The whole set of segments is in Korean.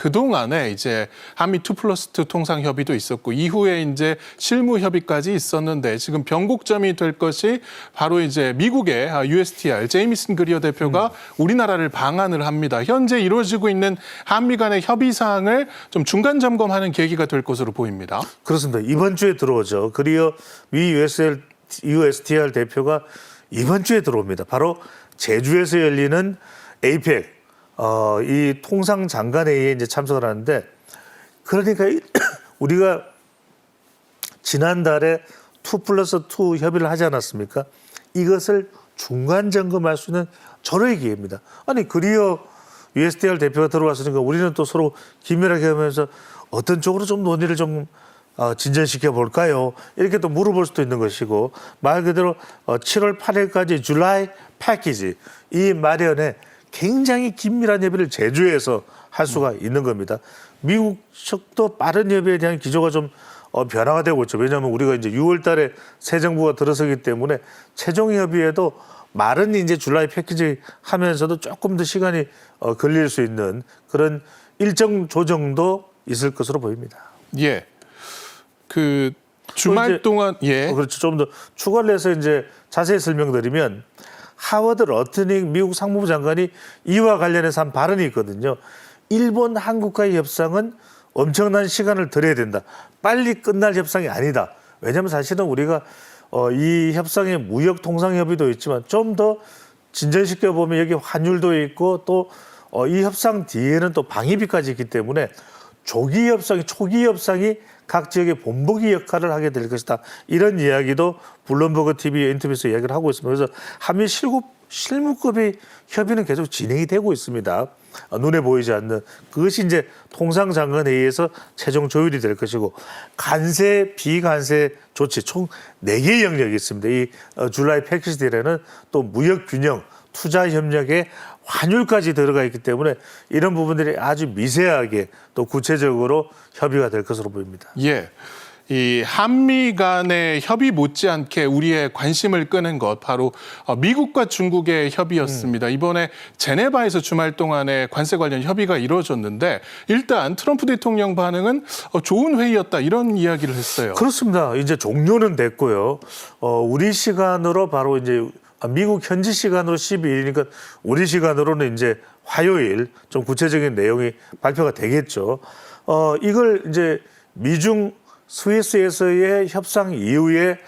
그동안에 이제 한미 2+2 통상 협의도 있었고 이후에 이제 실무 협의까지 있었는데 지금 변곡점이 될 것이 바로 이제 미국의 USTR 제이미슨 그리어 대표가 우리나라를 방한을 합니다. 현재 이루어지고 있는 한미 간의 협의 사항을 좀 중간 점검하는 계기가 될 것으로 보입니다. 그렇습니다. 이번 주에 들어오죠. 그리어 미 USTR 대표가 이번 주에 들어옵니다. 바로 제주에서 열리는 APEC 이 통상장관회의에 이제 참석을 하는데 그러니까 우리가 지난달에 2+2 협의를 하지 않았습니까? 이것을 중간 점검할 수 있는 절호의 기회입니다. 아니 그리어 USTR 대표가 들어왔으니까 우리는 또 서로 긴밀하게 하면서 어떤 쪽으로 좀 논의를 좀 진전시켜 볼까요? 이렇게 또 물어볼 수도 있는 것이고 말 그대로 7월 8일까지 줄라이 패키지 이 마련에 굉장히 긴밀한 협의를 제주에서 할 수가 있는 겁니다. 미국 측도 빠른 협의에 대한 기조가 좀 변화가 되고 있죠. 왜냐하면 우리가 이제 6월 달에 새 정부가 들어서기 때문에 최종 협의에도 말은 이제 줄라이 패키지 하면서도 조금 더 시간이 걸릴 수 있는 그런 일정 조정도 있을 것으로 보입니다. 예. 그 주말 동안 그렇죠. 좀 더 추가를 해서 이제 자세히 설명드리면 하워드 러트닉 미국 상무부 장관이 이와 관련해서 한 발언이 있거든요. 일본 한국과의 협상은 엄청난 시간을 들여야 된다. 빨리 끝날 협상이 아니다. 왜냐하면 사실은 우리가 이 협상에 무역 통상 협의도 있지만 좀 더 진전시켜 보면 여기 환율도 있고 또 이 협상 뒤에는 또 방위비까지 있기 때문에 초기 협상이 각 지역의 본보기 역할을 하게 될 것이다. 이런 이야기도 블룸버그 TV 인터뷰에서 이야기를 하고 있습니다. 그래서 한미 실무급의 협의는 계속 진행이 되고 있습니다. 눈에 보이지 않는 그것이 이제 통상장관회의에서 최종 조율이 될 것이고 관세, 비관세 조치 총 4개의 영역이 있습니다. 이 줄라이 패키지 딜에는 또 무역 균형, 투자 협력에 환율까지 들어가 있기 때문에 이런 부분들이 아주 미세하게 또 구체적으로 협의가 될 것으로 보입니다. 예. 이 한미 간의 협의 못지않게 우리의 관심을 끄는 것 바로 미국과 중국의 협의였습니다. 이번에 제네바에서 주말 동안에 관세 관련 협의가 이루어졌는데 일단 트럼프 대통령 반응은 좋은 회의였다 이런 이야기를 했어요. 그렇습니다. 이제 종료는 됐고요. 우리 시간으로 바로 이제 미국 현지 시간으로 12일이니까 우리 시간으로는 이제 화요일 좀 구체적인 내용이 발표가 되겠죠. 이걸 이제 미중 스위스에서의 협상 이후에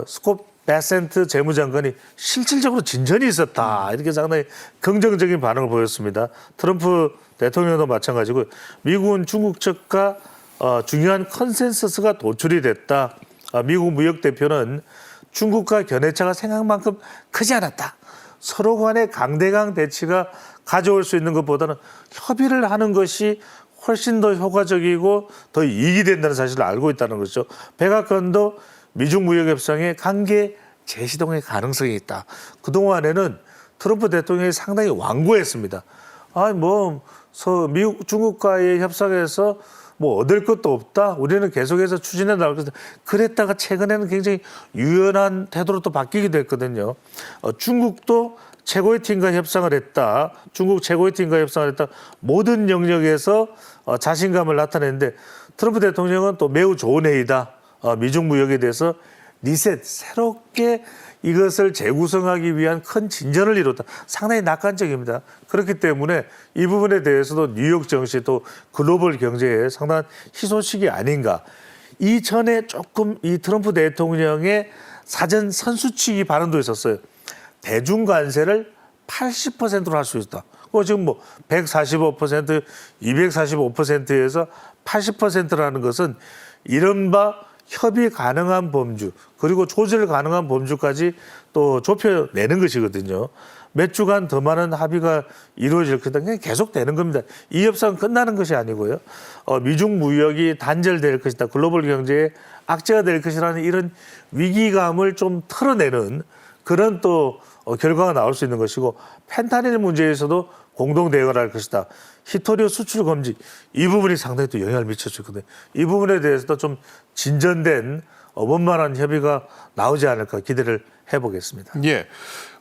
스콧 베센트 재무장관이 실질적으로 진전이 있었다. 이렇게 상당히 긍정적인 반응을 보였습니다. 트럼프 대통령도 마찬가지고 미국은 중국 측과 중요한 컨센서스가 도출이 됐다. 미국 무역대표는 중국과 견해차가 생각만큼 크지 않았다. 서로 간의 강대강 대치가 가져올 수 있는 것보다는 협의를 하는 것이 훨씬 더 효과적이고 더 이익이 된다는 사실을 알고 있다는 것이죠. 백악관도 미중 무역 협상에 관계 재시동의 가능성이 있다. 그동안에는 트럼프 대통령이 상당히 완고했습니다. 미국 중국과의 협상에서 얻을 것도 없다. 우리는 계속해서 추진해 나갈 것이다. 그랬다가 최근에는 굉장히 유연한 태도로 또 바뀌기도 했거든요. 중국도 최고의 팀과 협상을 했다. 중국 최고의 팀과 협상을 했다. 모든 영역에서 자신감을 나타냈는데 트럼프 대통령은 또 매우 좋은 회의다. 미중 무역에 대해서 리셋, 새롭게 이것을 재구성하기 위한 큰 진전을 이뤘다. 상당히 낙관적입니다. 그렇기 때문에 이 부분에 대해서도 뉴욕 증시 또 글로벌 경제에 상당한 희소식이 아닌가. 이전에 조금 이 트럼프 대통령의 사전 선수치기 발언도 있었어요. 대중 관세를 80%로 할 수 있다. 지금 145%, 245%에서 80%라는 것은 이른바 협의 가능한 범주 그리고 조절 가능한 범주까지 또 좁혀내는 것이거든요. 몇 주간 더 많은 합의가 이루어질 거다. 그냥 계속 되는 겁니다. 이 협상은 끝나는 것이 아니고요. 미중 무역이 단절될 것이다. 글로벌 경제에 악재가 될 것이라는 이런 위기감을 좀 털어내는 그런 또 결과가 나올 수 있는 것이고 펜타닐 문제에서도 공동 대응을 할 것이다. 히토리오 수출 금지 이 부분이 상당히 또 영향을 미쳐주거든요. 이 부분에 대해서도 좀 진전된 원만한 협의가 나오지 않을까 기대를 해보겠습니다. 예.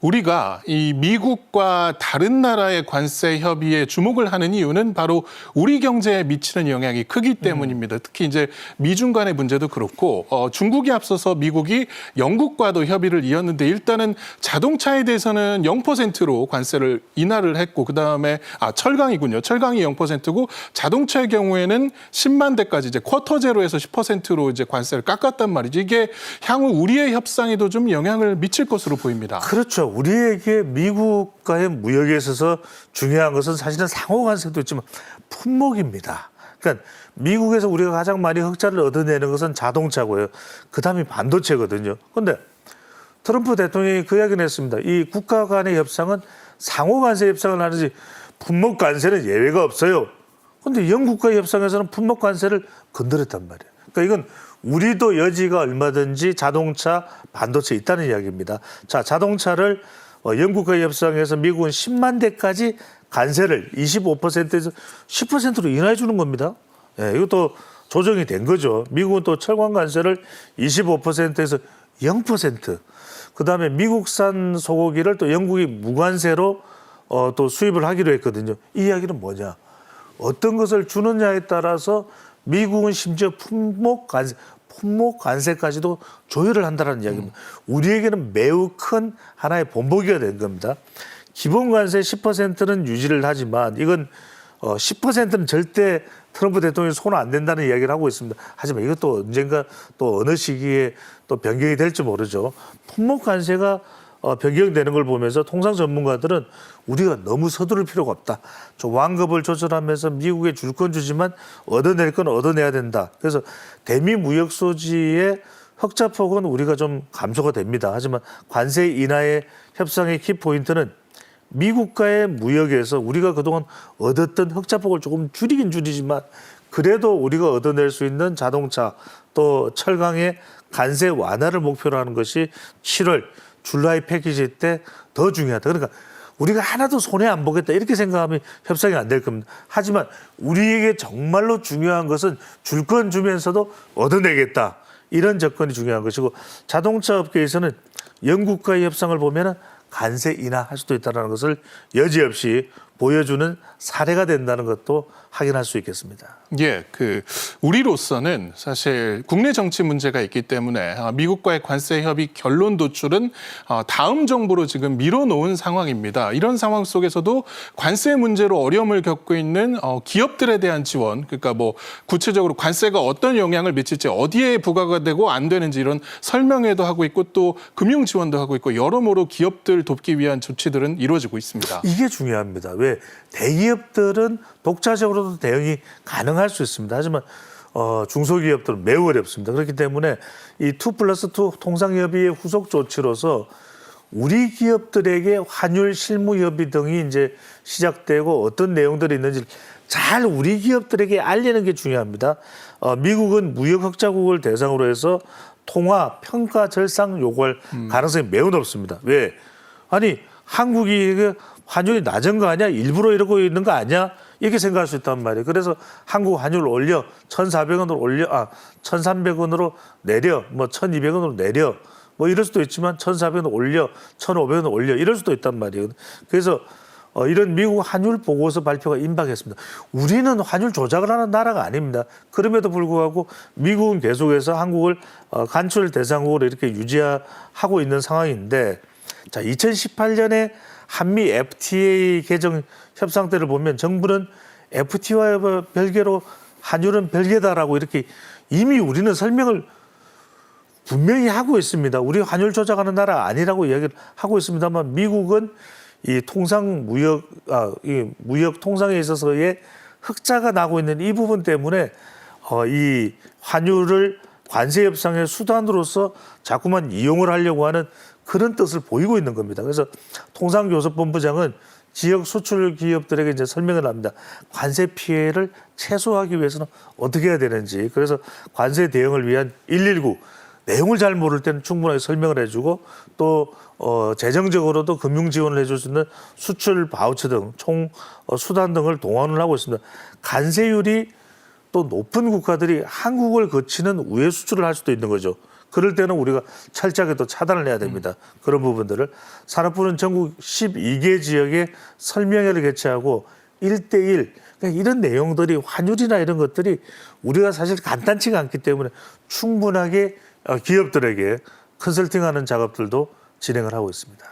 우리가 이 미국과 다른 나라의 관세 협의에 주목을 하는 이유는 바로 우리 경제에 미치는 영향이 크기 때문입니다. 특히 이제 미중 간의 문제도 그렇고 중국이 앞서서 미국이 영국과도 협의를 이었는데 일단은 자동차에 대해서는 0%로 관세를 인하를 했고 그다음에 철강이군요. 철강이 0%고 자동차의 경우에는 10만 대까지 이제 쿼터 제로에서 10%로 이제 관세를 깎았단 말이죠. 이게 향후 우리의 협상에도 좀 영향을 미칠 것으로 보입니다. 그렇죠. 우리에게 미국과의 무역에 있어서 중요한 것은 사실은 상호 관세도 있지만 품목입니다. 그러니까 미국에서 우리가 가장 많이 흑자를 얻어내는 것은 자동차고요. 그다음이 반도체거든요. 그런데 트럼프 대통령이 그 이야기를 했습니다. 이 국가 간의 협상은 상호 관세 협상을 하는지 품목 관세는 예외가 없어요. 그런데 영국과의 협상에서는 품목 관세를 건드렸단 말이에요. 그러니까 이건 우리도 여지가 얼마든지 자동차, 반도체 있다는 이야기입니다. 자, 자동차를 영국과의 협상에서 미국은 10만 대까지 관세를 25%에서 10%로 인하해 주는 겁니다. 예, 이것도 조정이 된 거죠. 미국은 또 철강 관세를 25%에서 0%. 그다음에 미국산 소고기를 또 영국이 무관세로 또 수입을 하기로 했거든요. 이 이야기는 뭐냐? 어떤 것을 주느냐에 따라서 미국은 심지어 품목 관세까지도 조율을 한다는 이야기입니다. 우리에게는 매우 큰 하나의 본보기가 된 겁니다. 기본 관세 10%는 유지를 하지만 이건 10%는 절대 트럼프 대통령이 손 안 댄다는 이야기를 하고 있습니다. 하지만 이것도 언젠가 또 어느 시기에 또 변경이 될지 모르죠. 품목 관세가 변경되는 걸 보면서 통상 전문가들은 우리가 너무 서두를 필요가 없다. 완급을 조절하면서 미국에 줄 건 주지만 얻어낼 건 얻어내야 된다. 그래서 대미 무역 소지의 흑자폭은 우리가 좀 감소가 됩니다. 하지만 관세 인하의 협상의 키포인트는 미국과의 무역에서 우리가 그동안 얻었던 흑자폭을 조금 줄이긴 줄이지만 그래도 우리가 얻어낼 수 있는 자동차 또 철강의 관세 완화를 목표로 하는 것이 7월 줄라이 패키지 때 더 중요하다. 그러니까 우리가 하나도 손해 안 보겠다 이렇게 생각하면 협상이 안 될 겁니다. 하지만 우리에게 정말로 중요한 것은 줄 건 주면서도 얻어내겠다. 이런 접근이 중요한 것이고 자동차 업계에서는 영국과의 협상을 보면은 관세 인하할 수도 있다는 것을 여지없이 보여주는 사례가 된다는 것도 확인할 수 있겠습니다. 예, 우리로서는 사실 국내 정치 문제가 있기 때문에 미국과의 관세 협의 결론 도출은 다음 정부로 지금 밀어놓은 상황입니다. 이런 상황 속에서도 관세 문제로 어려움을 겪고 있는 기업들에 대한 지원, 그러니까 뭐 구체적으로 관세가 어떤 영향을 미칠지 어디에 부과가 되고 안 되는지 이런 설명회도 하고 있고 또 금융 지원도 하고 있고 여러모로 기업들 돕기 위한 조치들은 이루어지고 있습니다. 이게 중요합니다. 왜 대기업들은 독자적으로도 대응이 가능할 수 있습니다. 하지만 중소기업들은 매우 어렵습니다. 그렇기 때문에 이 2+2 통상협의의 후속 조치로서 우리 기업들에게 환율 실무협의 등이 이제 시작되고 어떤 내용들이 있는지 잘 우리 기업들에게 알리는 게 중요합니다. 미국은 무역 흑자국을 대상으로 해서 통화 평가 절상 요구할 가능성이 매우 높습니다. 왜? 아니 한국이 환율이 낮은 거 아니야? 일부러 이러고 있는 거 아니야? 이렇게 생각할 수 있단 말이에요. 그래서 한국 환율을 올려 1,400원으로 올려 1,300원으로 내려 뭐 1,200원으로 내려 뭐 이럴 수도 있지만 1,400원으로 올려 1,500원으로 올려 이럴 수도 있단 말이에요. 그래서 이런 미국 환율 보고서 발표가 임박했습니다. 우리는 환율 조작을 하는 나라가 아닙니다. 그럼에도 불구하고 미국은 계속해서 한국을 간출 대상국으로 이렇게 유지하고 있는 상황인데 자, 2018년에 한미 FTA 개정 협상 때를 보면 정부는 FTA와 별개로 환율은 별개다라고 이렇게 이미 우리는 설명을 분명히 하고 있습니다. 우리 환율 조작하는 나라 아니라고 이야기를 하고 있습니다만 미국은 이 무역 통상에 있어서의 흑자가 나고 있는 이 부분 때문에 이 환율을 관세 협상의 수단으로서 자꾸만 이용을 하려고 하는 그런 뜻을 보이고 있는 겁니다. 그래서 통상교섭본부장은 지역 수출 기업들에게 이제 설명을 합니다. 관세 피해를 최소화하기 위해서는 어떻게 해야 되는지. 그래서 관세 대응을 위한 119 내용을 잘 모를 때는 충분하게 설명을 해주고 또 재정적으로도 금융 지원을 해줄 수 있는 수출 바우처 등 총 수단 등을 동원을 하고 있습니다. 관세율이 또 높은 국가들이 한국을 거치는 우회 수출을 할 수도 있는 거죠. 그럴 때는 우리가 철저하게 또 차단을 해야 됩니다. 그런 부분들을. 산업부는 전국 12개 지역에 설명회를 개최하고 1대1 이런 내용들이 환율이나 이런 것들이 우리가 사실 간단치가 않기 때문에 충분하게 기업들에게 컨설팅하는 작업들도 진행을 하고 있습니다.